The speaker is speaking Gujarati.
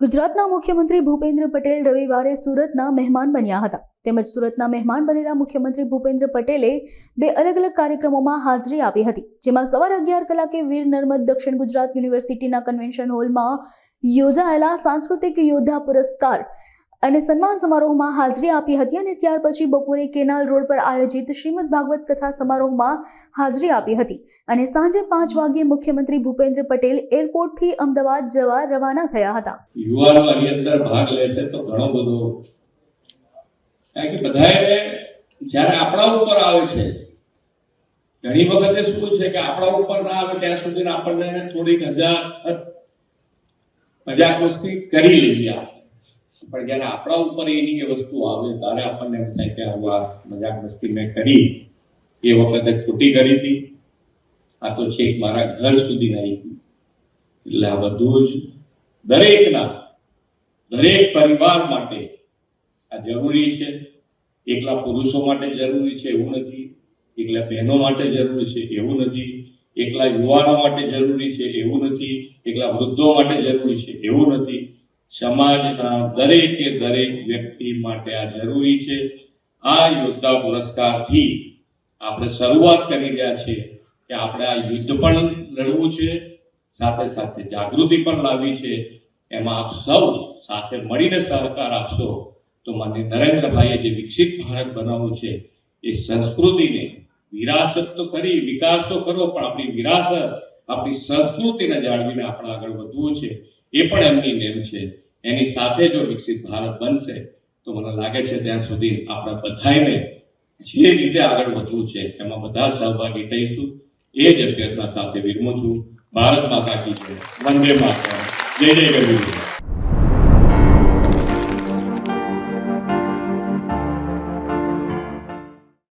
ગુજરાતના મુખ્યમંત્રી ભૂપેન્દ્ર પટેલ રવિવારે સુરતના મહેમાન બન્યા હતા. તેમજ સુરતના મહેમાન બનેલા મુખ્યમંત્રી ભૂપેન્દ્ર પટેલે બે અલગ અલગ કાર્યક્રમોમાં હાજરી આપી હતી, જેમાં સવારે 11 કલાકે વીર નર્મદ દક્ષિણ ગુજરાત યુનિવર્સિટીના કન્વેન્શન હોલમાં યોજાયેલા સાંસ્કૃતિક યોદ્ધા પુરસ્કાર અને સન્માન સમારોહમાં હાજરી આપી હતી અને ત્યાર પછી બપોરે કેનાલ રોડ પર આયોજિત શ્રીમદ ભાગવત કથા સમારોહમાં હાજરી આપી હતી અને સાંજે 5 વાગ્યે મુખ્યમંત્રી ભૂપેન્દ્ર પટેલ એરપોર્ટથી અમદાવાદ જવા રવાના થયા હતા. યુવાનો આની અંદર ભાગ લેશે તો ઘણો બધો, કારણ કે બધાએ જ્યારે આપણા ઉપર આવે છે, ઘણી વખતે શું છે કે આપણા ઉપર ના આવે ત્યાં સુધી આપણને થોડીક મજાક મસ્તી કરી લઈએ, પણ જ્યારે આપણા ઉપર એની એ વસ્તુ આવે ત્યારે આપણને એમ થાય કે આ મજાક મસ્તી મેં કરી એ વખતે ખોટી કરી હતી, આ તો છેક મારા ઘર સુધી આવી ગઈ. એટલે આ બધું જ દરેક પરિવાર માટે આ જરૂરી છે. એકલા પુરુષો માટે જરૂરી છે એવું નથી, એકલા બહેનો માટે જરૂરી છે એવું નથી, એકલા યુવાનો માટે જરૂરી છે એવું નથી, એકલા વૃદ્ધો માટે જરૂરી છે એવું નથી. સમાજના દરેકે દરેક વ્યક્તિ માટે આ જરૂરી છે. આ યોદ્ધા પુરસ્કારથી આપણે શરૂઆત કરી રહ્યા છીએ કે આપણે આ યુદ્ધ પણ લડવું છે, સાથે સાથે જાગૃતિ પણ લાવવી છે. એમાં આપ સૌ સાથે મળીને સહકાર આપશો તો માનનીય નરેન્દ્રભાઈએ જે વિકસિત ભારત બનાવવું છે એ સંસ્કૃતિને વિરાસત તો કરી, વિકાસ તો કરો, પણ આપણી વિરાસત, આપણી સંસ્કૃતિને જાળવીને આપણે આગળ વધવું છે. એ પણ એમની નેમ છે. એની સાથે જો વિકસિત ભારત બનશે તો મને લાગે છે ત્યાં સુધી આપણે બધાને જે રીતે આગળ વધવું છે એમાં બધા સહભાગી થઈશું. એ જ અભ્યર્થના સાથે વિરમું છું. ભારત માતા કી જય. વંદે માતરમ. જય જય ગરવી.